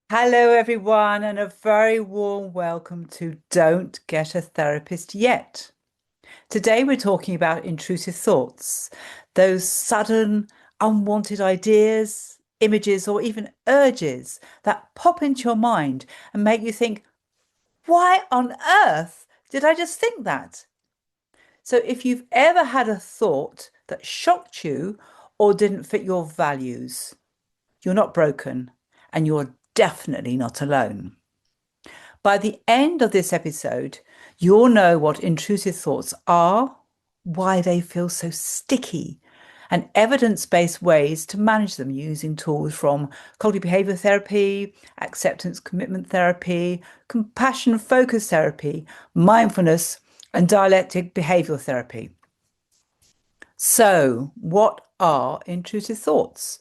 Hello, everyone, and a very warm welcome to Don't Get a Therapist Yet. Today, we're talking about intrusive thoughts, those sudden, unwanted ideas, images, or even urges that pop into your mind and make you think, why on earth did I just think that? So, if you've ever had a thought that shocked you or didn't fit your values, you're not broken and you're definitely not alone. By the end of this episode, you'll know what intrusive thoughts are, why they feel so sticky, and evidence-based ways to manage them using tools from cognitive behavior therapy, acceptance commitment therapy, compassion focus therapy, mindfulness, and dialectic behavioral therapy. So, what are intrusive thoughts?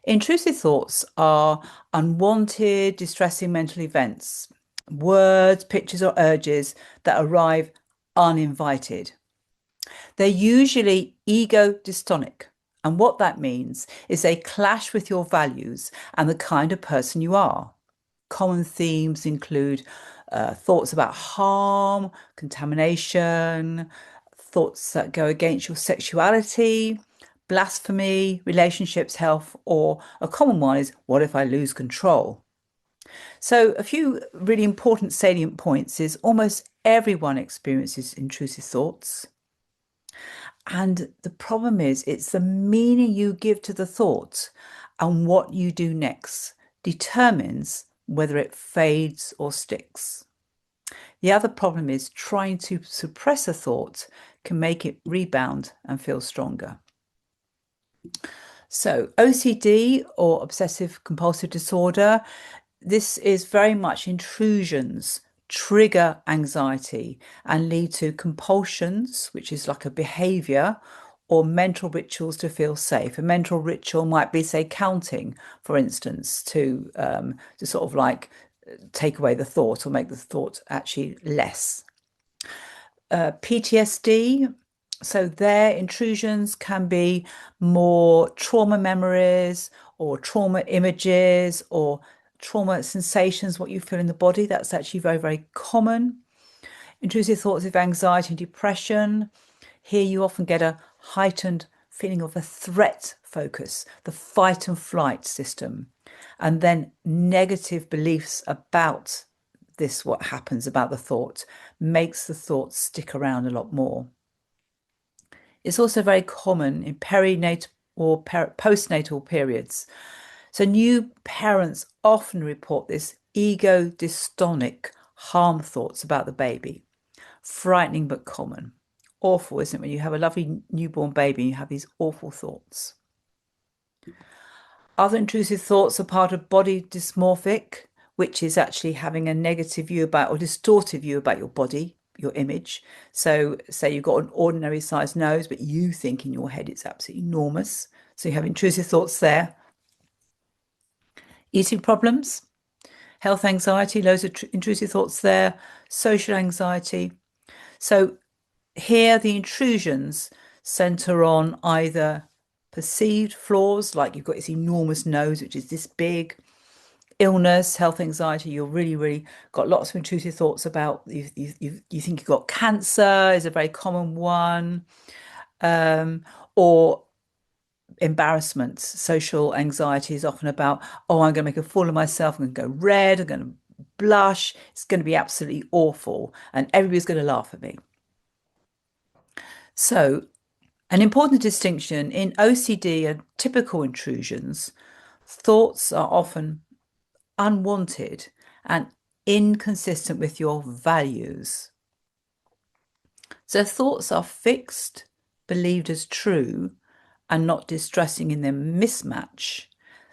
Intrusive thoughts are unwanted, distressing mental events, words, pictures, or urges that arrive uninvited. They're usually ego-dystonic. And what that means is they clash with your values and the kind of person you are. Common themes include thoughts about harm, contamination, thoughts that go against your sexuality, blasphemy, relationships, health, or a common one is, what if I lose control? So, a few really important salient points is almost everyone experiences intrusive thoughts. And the problem is, it's the meaning you give to the thought and what you do next determines whether it fades or sticks. The other problem is trying to suppress a thought can make it rebound and feel stronger. So, OCD or obsessive-compulsive disorder, this is very much intrusions, trigger anxiety, and lead to compulsions, which is like a behavior, or mental rituals to feel safe. A mental ritual might be, say, counting, for instance, to sort of like take away the thought or make the thought actually less. PTSD, so their intrusions can be more trauma memories or trauma images or trauma sensations, what you feel in the body. That's actually very, very common. Intrusive thoughts of anxiety and depression. Here you often get a heightened feeling of a threat focus, the fight and flight system, and then negative beliefs about this, what happens about the thought, makes the thought stick around a lot more. It's also very common in perinatal or postnatal periods. So new parents often report this ego-dystonic harm thoughts about the baby. Frightening but common. Awful, isn't it? When you have a lovely newborn baby and you have these awful thoughts. Other intrusive thoughts are part of body dysmorphic, which is actually having a negative view about or distorted view about your body, your image. So, say you've got an ordinary sized nose, but you think in your head it's absolutely enormous. So, you have intrusive thoughts there. Eating problems, health anxiety, loads of intrusive thoughts there. Social anxiety. So, here the intrusions center on either perceived flaws, like you've got this enormous nose, which is this big, illness, health anxiety, you're really got lots of intrusive thoughts about you think you've got cancer is a very common one, or embarrassment. Social anxiety is often about, oh, I'm going to make a fool of myself, I'm going to go red, I'm going to blush, it's going to be absolutely awful, and everybody's going to laugh at me. So, an important distinction in OCD and typical intrusions, thoughts are often unwanted and inconsistent with your values. So thoughts are fixed, believed as true, and not distressing in their mismatch.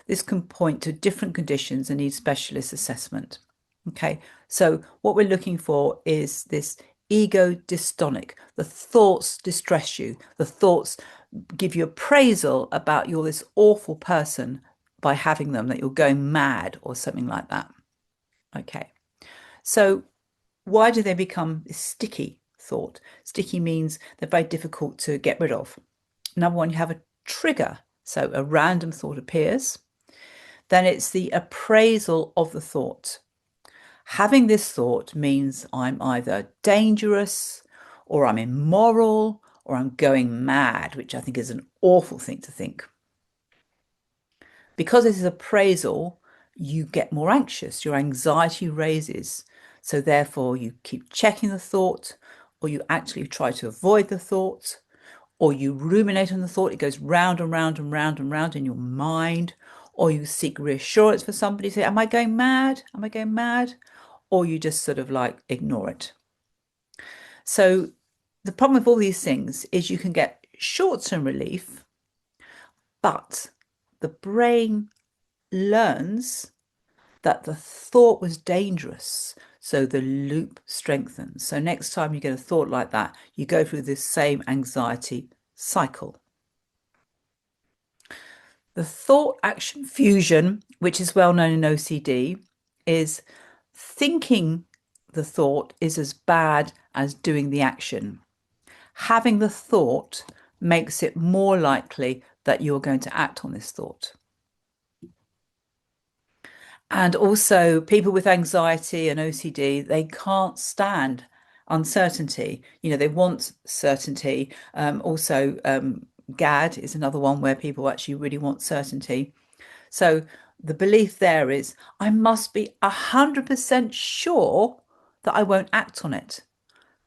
This can point to different conditions and need specialist assessment. Okay, so what we're looking for is this ego-dystonic. The thoughts distress you. The thoughts give you appraisal about you're this awful person by having them, that you're going mad or something like that. Okay, so why do they become this sticky thought? Sticky means they're very difficult to get rid of. Number one, you have a trigger. So a random thought appears. then it's the appraisal of the thought. Having this thought means I'm either dangerous or I'm immoral or I'm going mad, which I think is an awful thing to think. Because this is appraisal, you get more anxious, your anxiety raises. So therefore you keep checking the thought, or you actually try to avoid the thought, or you ruminate on the thought. It goes round and round and round and round in your mind, or you seek reassurance for somebody, say, am I going mad? Am I going mad? Or you just sort of like ignore it. So the problem with all these things is you can get short-term relief, but the brain learns that the thought was dangerous. So the loop strengthens. So next time you get a thought like that, you go through this same anxiety cycle. The thought action fusion, which is well known in OCD, is thinking the thought is as bad as doing the action. Having the thought makes it more likely that you're going to act on this thought. And also, people with anxiety and OCD, they can't stand uncertainty. They want certainty. GAD is another one where people actually really want certainty. So the belief there is, I must be 100% sure that I won't act on it.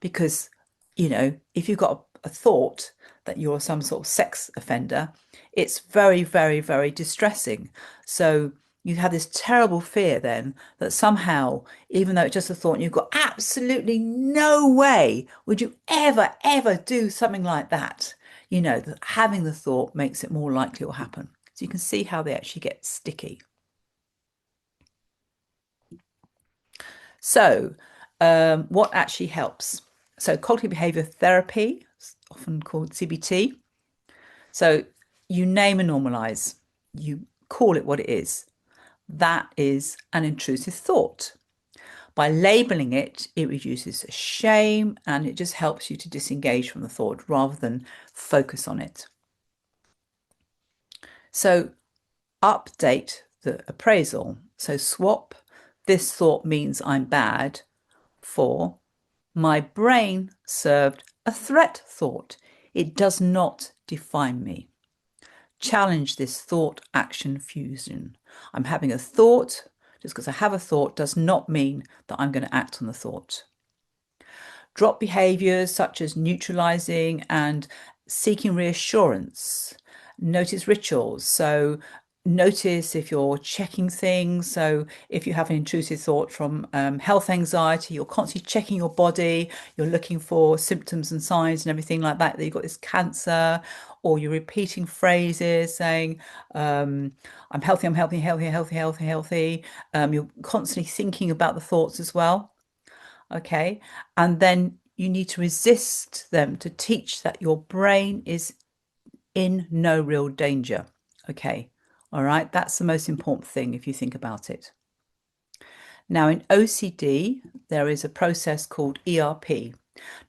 Because, if you've got a thought that you're some sort of sex offender, it's very, very, very distressing. So you have this terrible fear then that somehow, even though it's just a thought, and you've got absolutely no way would you ever, ever do something like that. That having the thought makes it more likely it will happen. So you can see how they actually get sticky. So what actually helps? So cognitive behavior therapy, often called CBT. So you name and normalize. You call it what it is. That is an intrusive thought. By labeling it, it reduces shame and it just helps you to disengage from the thought rather than focus on it. So update the appraisal. So swap this thought means I'm bad for my brain served a threat thought. It does not define me. Challenge this thought action fusion. I'm having a thought. Just because I have a thought does not mean that I'm going to act on the thought. Drop behaviors such as neutralizing and seeking reassurance. Notice rituals. So notice if you're checking things. So if you have an intrusive thought from health anxiety, you're constantly checking your body, you're looking for symptoms and signs and everything like that you've got this cancer, or you're repeating phrases saying, I'm healthy, I'm healthy, healthy, healthy, healthy, healthy. You're constantly thinking about the thoughts as well. Okay. And then you need to resist them to teach that your brain is in no real danger. Okay. All right. That's the most important thing if you think about it. Now, in OCD, there is a process called ERP.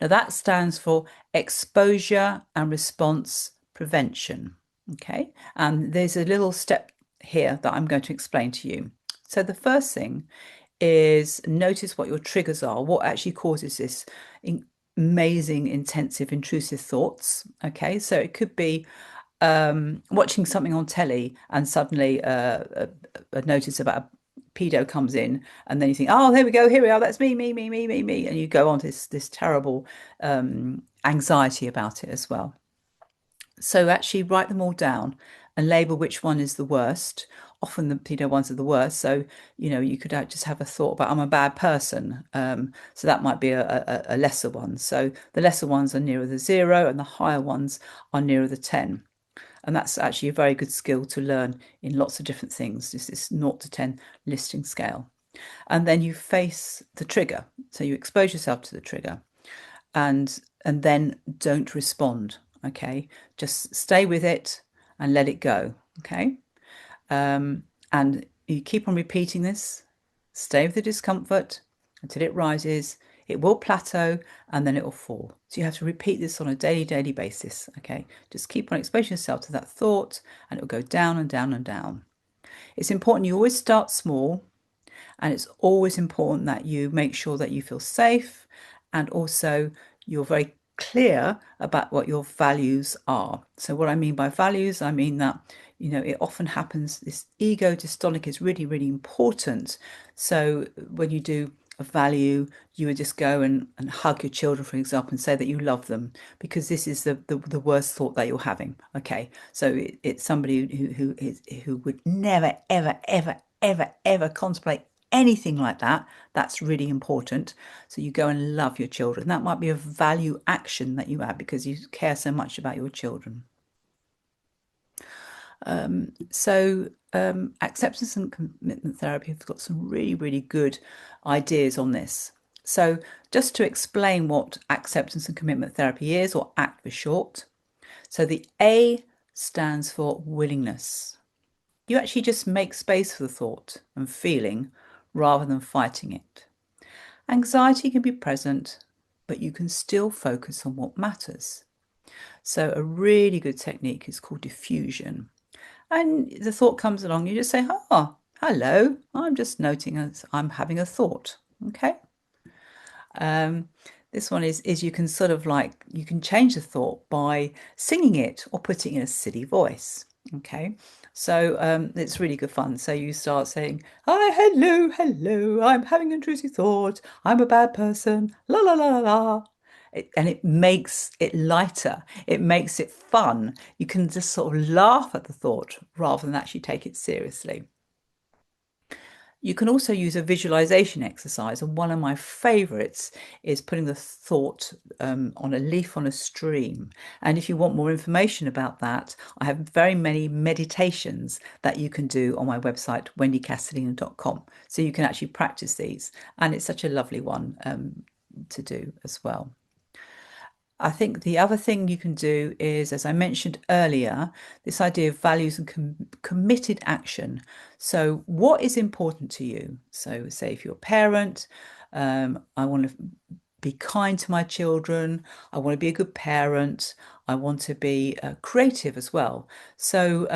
Now, that stands for exposure and response prevention. Okay. And there's a little step here that I'm going to explain to you. So the first thing is notice what your triggers are, what actually causes this amazing, intensive, intrusive thoughts. Okay, so it could be watching something on telly and suddenly a notice about a pedo comes in, and then you think, oh, here we are, that's me, and you go on this terrible anxiety about it as well. So actually write them all down and label which one is the worst. Often the pedo ones are the worst. So, you could just have a thought about, I'm a bad person. So that might be a lesser one. So the lesser ones are nearer the 0 and the higher ones are nearer the 10. And that's actually a very good skill to learn in lots of different things, just this 0 to 10 listing scale. And then you face the trigger. So you expose yourself to the trigger and then don't respond. Okay, just stay with it and let it go. Okay, and you keep on repeating this. Stay with the discomfort until it rises. It will plateau and then it will fall. So you have to repeat this on a daily basis. Okay, just keep on exposing yourself to that thought and it will go down and down and down. It's important you always start small, and it's always important that you make sure that you feel safe, and also you're very clear about what your values are. So what I mean by values, I mean that, it often happens, this ego-dystonic is really, really important. So when you do a value, you would just go and hug your children, for example, and say that you love them, because this is the worst thought that you're having. Okay, so it's somebody who would never, ever, ever, ever, ever contemplate anything like that. That's really important. So you go and love your children. That might be a value action that you add because you care so much about your children. Acceptance and commitment therapy have got some really, really good ideas on this. So just to explain what acceptance and commitment therapy is, or ACT for short. So the A stands for willingness. You actually just make space for the thought and feeling rather than fighting it. Anxiety can be present, but you can still focus on what matters. So a really good technique is called diffusion. And the thought comes along, you just say, oh, hello, I'm just noting as I'm having a thought. Okay. Um, this one is you can sort of like, you can change the thought by singing it or putting it in a silly voice. Okay. So it's really good fun. So you start saying, hi, hello, hello, I'm having an intrusive thought. I'm a bad person. La, la, la, la, la. And it makes it lighter. It makes it fun. You can just sort of laugh at the thought rather than actually take it seriously. You can also use a visualization exercise, and one of my favorites is putting the thought on a leaf on a stream. And if you want more information about that, I have very many meditations that you can do on my website, wendycastelino.com. So you can actually practice these, and it's such a lovely one to do as well. I think the other thing you can do is, as I mentioned earlier, this idea of values and committed action. So, what is important to you? So, say if you're a parent, I want to be kind to my children, I want to be a good parent, I want to be creative as well. So,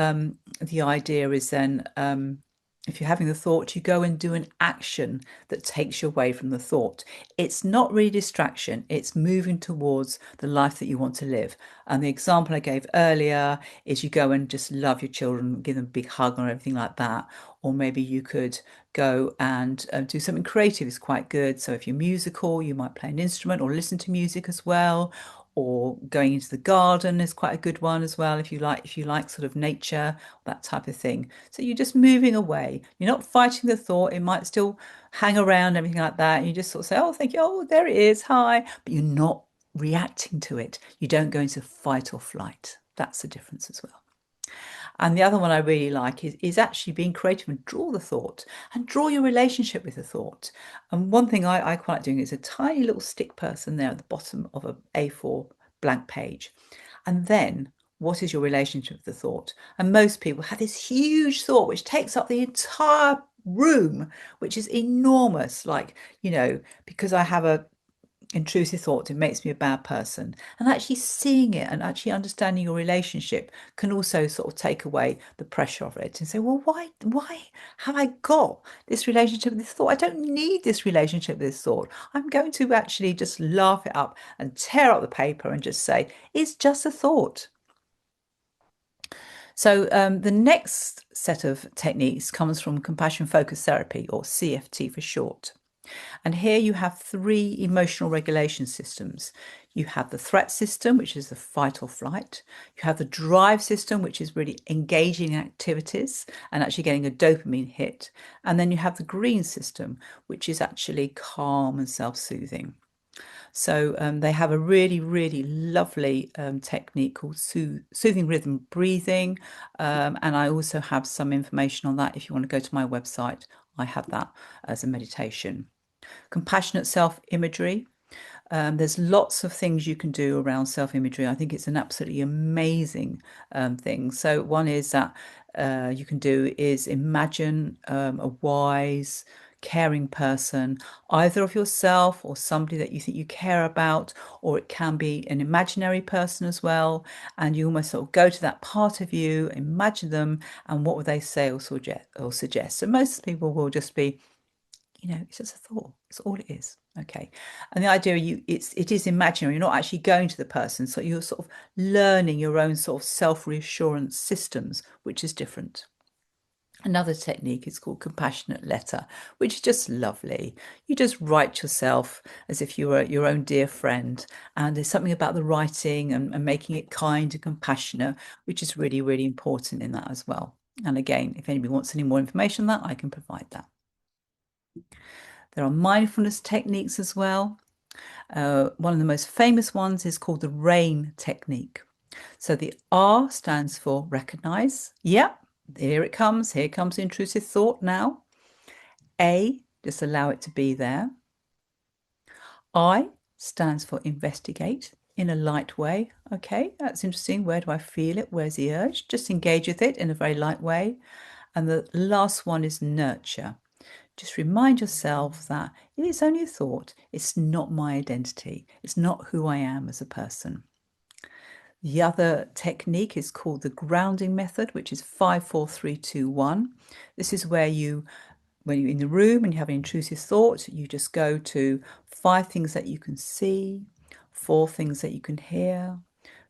the idea is then, if you're having the thought, you go and do an action that takes you away from the thought. It's not really distraction, it's moving towards the life that you want to live. And the example I gave earlier is you go and just love your children, give them a big hug or everything like that. Or maybe you could go and do something creative, is quite good. So if you're musical, you might play an instrument or listen to music as well. Or going into the garden is quite a good one as well, if you like sort of nature, that type of thing. So you're just moving away. You're not fighting the thought. It might still hang around, everything like that. And you just sort of say, oh, thank you. Oh, there it is. Hi. But you're not reacting to it. You don't go into fight or flight. That's the difference as well. And the other one I really like is actually being creative and draw the thought and draw your relationship with the thought. And one thing I quite like doing is a tiny little stick person there at the bottom of a A4 blank page. And then what is your relationship with the thought? And most people have this huge thought which takes up the entire room, which is enormous. Like, because I have a intrusive thoughts, it makes me a bad person. And actually seeing it and actually understanding your relationship can also sort of take away the pressure of it and say, well, why have I got this relationship with this thought? I don't need this relationship with this thought. I'm going to actually just laugh it up and tear up the paper and just say, it's just a thought. So the next set of techniques comes from compassion focused therapy, or CFT for short. And here you have three emotional regulation systems. You have the threat system, which is the fight or flight. You have the drive system, which is really engaging activities and actually getting a dopamine hit. And then you have the green system, which is actually calm and self-soothing. So they have a really, really lovely technique called soothing rhythm breathing. And I also have some information on that. If you want to go to my website, I have that as a meditation. Compassionate self-imagery. There's lots of things you can do around self-imagery. I think it's an absolutely amazing thing. So one is that you can do is imagine a wise, caring person, either of yourself or somebody that you think you care about, or it can be an imaginary person as well. And you almost sort of go to that part of you, imagine them, and what would they say or suggest. So most people will just be, it's just a thought. It's all it is. Okay. And the idea it is imaginary. You're not actually going to the person. So you're sort of learning your own sort of self-reassurance systems, which is different. Another technique is called compassionate letter, which is just lovely. You just write yourself as if you were your own dear friend. And there's something about the writing and making it kind and compassionate, which is really, really important in that as well. And again, if anybody wants any more information on that, I can provide that. There are mindfulness techniques as well. One of the most famous ones is called the RAIN technique. So the R stands for recognize. Yep, here it comes. Here comes intrusive thought now. A, just allow it to be there. I stands for investigate in a light way. Okay, that's interesting. Where do I feel it? Where's the urge? Just engage with it in a very light way. And the last one is nurture. Just remind yourself that it is only a thought. It's not my identity. It's not who I am as a person. The other technique is called the grounding method, which is 5, 4, 3, 2, 1. This is where when you're in the room and you have an intrusive thought, you just go to 5 things that you can see, 4 things that you can hear,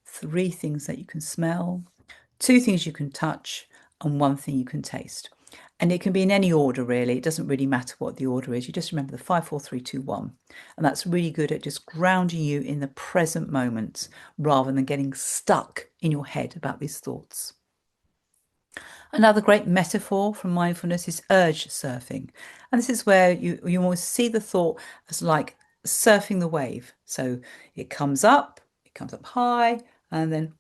3 things that you can smell, 2 things you can touch, and 1 thing you can taste. And it can be in any order, really. It doesn't really matter what the order is. You just remember the 5, 4, 3, 2, 1. And that's really good at just grounding you in the present moment rather than getting stuck in your head about these thoughts. Another great metaphor from mindfulness is urge surfing. And this is where you almost see the thought as like surfing the wave. So it comes up high, and then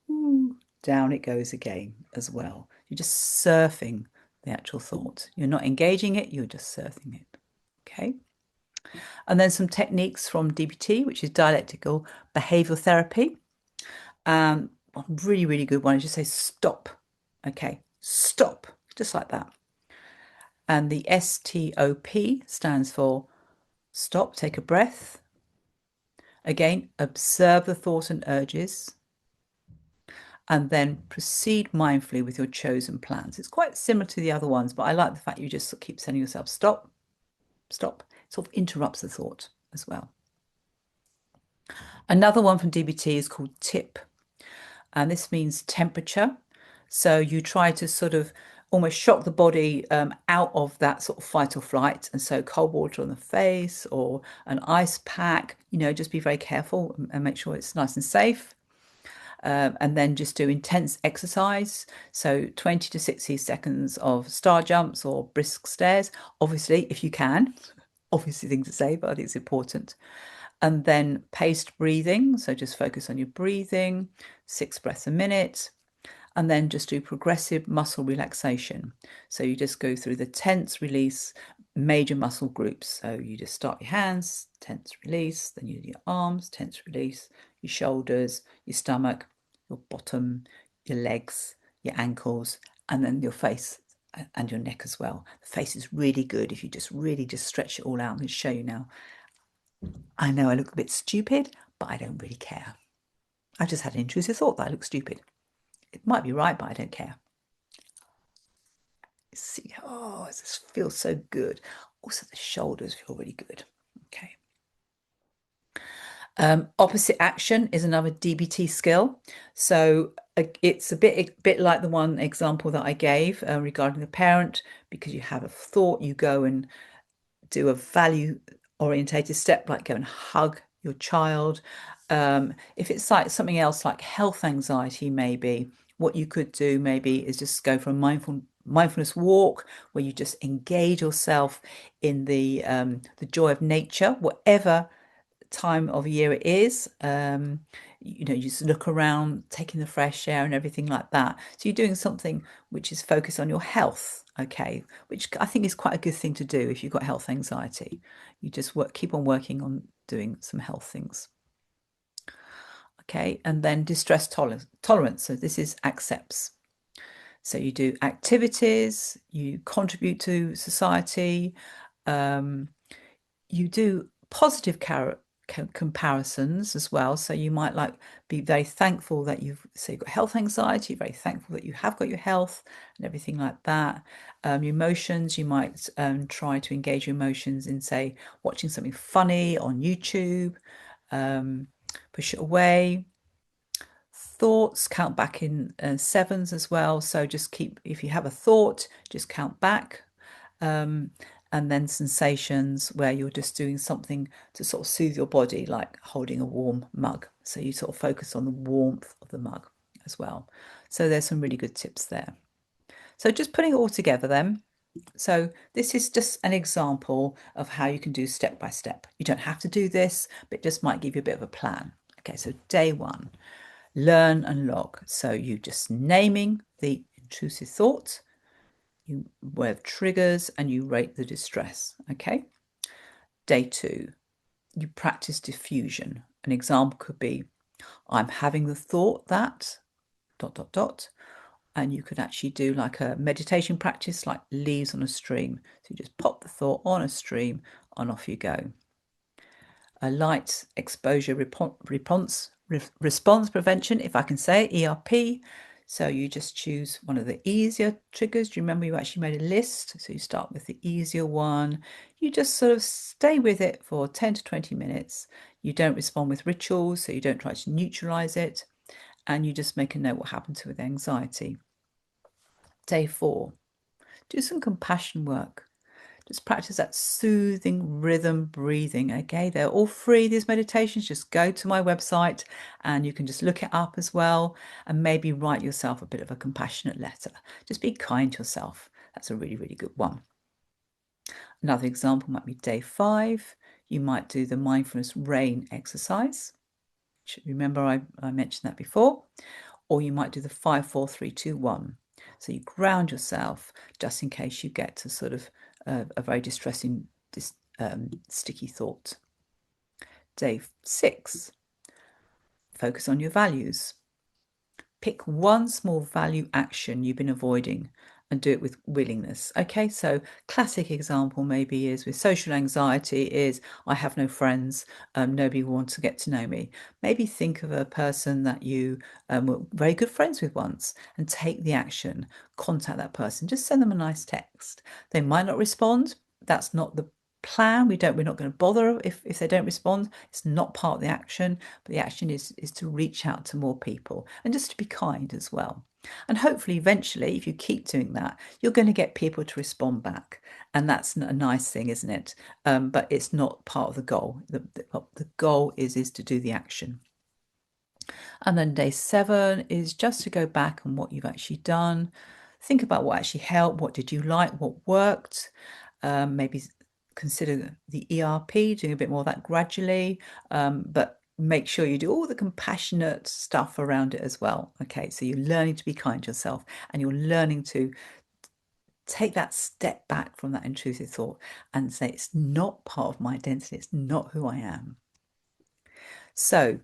down it goes again as well. You're just surfing the actual thought. You're not engaging it, you're just surfing it. Okay. And then some techniques from DBT, which is dialectical behavioral therapy. One really, really good one is just say stop. Okay, stop, just like that. And the STOP stands for stop, take a breath. Again, observe the thoughts and urges. And then proceed mindfully with your chosen plans. It's quite similar to the other ones, but I like the fact you just keep telling yourself, stop, stop. It sort of interrupts the thought as well. Another one from DBT is called TIP, and this means temperature. So you try to sort of almost shock the body out of that sort of fight or flight. And so cold water on the face or an ice pack, just be very careful and make sure it's nice and safe. And then just do intense exercise. So 20 to 60 seconds of star jumps or brisk stairs, obviously, if you can. Obviously thing to say, but I think it's important. And then paced breathing. So just focus on your breathing, 6 breaths a minute. And then just do progressive muscle relaxation. So you just go through the tense, release, major muscle groups. So you just start your hands, tense, release. Then you do your arms, tense, release. Your shoulders, your stomach, your bottom, your legs, your ankles, and then your face and your neck as well. The face is really good if you just really just stretch it all out. I'm going to show you now. I know I look a bit stupid, but I don't really care. I just had an intrusive thought that I look stupid. It might be right, but I don't care. See, oh, this feels so good. Also, the shoulders feel really good. Okay. Opposite action is another DBT skill. So it's a bit like the one example that I gave regarding the parent, because you have a thought, you go and do a value orientated step, like go and hug your child. If it's like something else like health anxiety, maybe what you could do maybe is just go for a mindfulness walk where you just engage yourself in the joy of nature, whatever time of year it is. You just look around, taking the fresh air and everything like that. So you're doing something which is focused on your health, okay, which I think is quite a good thing to do if you've got health anxiety. You just keep on working on doing some health things. Okay, and then distress tolerance. So this is accepts. So you do activities, you contribute to society, You do positive comparisons as well. So you might like be very thankful that you've got health anxiety, very thankful that you have got your health and everything like that. Your emotions, you might try to engage your emotions in, say, watching something funny on YouTube, push it away. Thoughts, count back in sevens as well. So just keep, if you have a thought, just count back. And then sensations, where you're just doing something to sort of soothe your body, like holding a warm mug. So you sort of focus on the warmth of the mug as well. So there's some really good tips there. So just putting it all together then. So this is just an example of how you can do step by step. You don't have to do this, but it just might give you a bit of a plan. Okay, so day one, learn and log. So you just naming the intrusive thought, you have triggers, and you rate the distress. Okay. Day two, you practice diffusion. An example could be, I'm having the thought that ... And you could actually do like a meditation practice, like leaves on a stream. So you just pop the thought on a stream and off you go. A light exposure response prevention, if I can say, ERP. So you just choose one of the easier triggers. Do you remember you actually made a list? So you start with the easier one. You just sort of stay with it for 10 to 20 minutes. You don't respond with rituals, so you don't try to neutralize it. And you just make a note what happened to with anxiety. Day four, do some compassion work. Just practice that soothing rhythm breathing. Okay, they're all free, these meditations. Just go to my website and you can just look it up as well, and maybe write yourself a bit of a compassionate letter. Just be kind to yourself. That's a really, really good one. Another example might be day five. You might do the mindfulness rain exercise. Remember, I mentioned that before. Or you might do the 5, 4, 3, 2, 1. So you ground yourself just in case you get to sort of a very distressing, sticky thought. Day 6, focus on your values. Pick one small value action you've been avoiding and do it with willingness. Okay, so classic example maybe is with social anxiety is, I have no friends, nobody wants to get to know me. Maybe think of a person that you were very good friends with once and take the action, contact that person, just send them a nice text. They might not respond. That's not the plan. We're not going to bother if they don't respond. It's not part of the action, but the action is to reach out to more people and just to be kind as well. And hopefully eventually, if you keep doing that, you're going to get people to respond back, and that's a nice thing, isn't it? But it's not part of the goal. The goal is to do the action. And then day 7 is just to go back on what you've actually done. Think about what actually helped, what did you like, what worked. Maybe consider the ERP, doing a bit more of that gradually, but make sure you do all the compassionate stuff around it as well. Okay, so you're learning to be kind to yourself, and you're learning to take that step back from that intrusive thought and say, it's not part of my identity, it's not who I am. So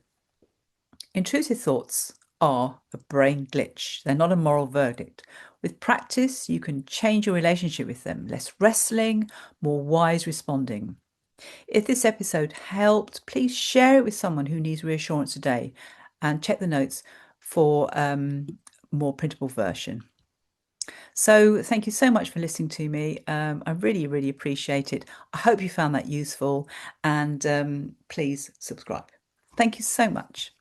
intrusive thoughts are a brain glitch. They're not a moral verdict. With practice, you can change your relationship with them. Less wrestling, more wise responding. If this episode helped, please share it with someone who needs reassurance today, and check the notes for more printable version. So thank you so much for listening to me. I really, really appreciate it. I hope you found that useful, and please subscribe. Thank you so much.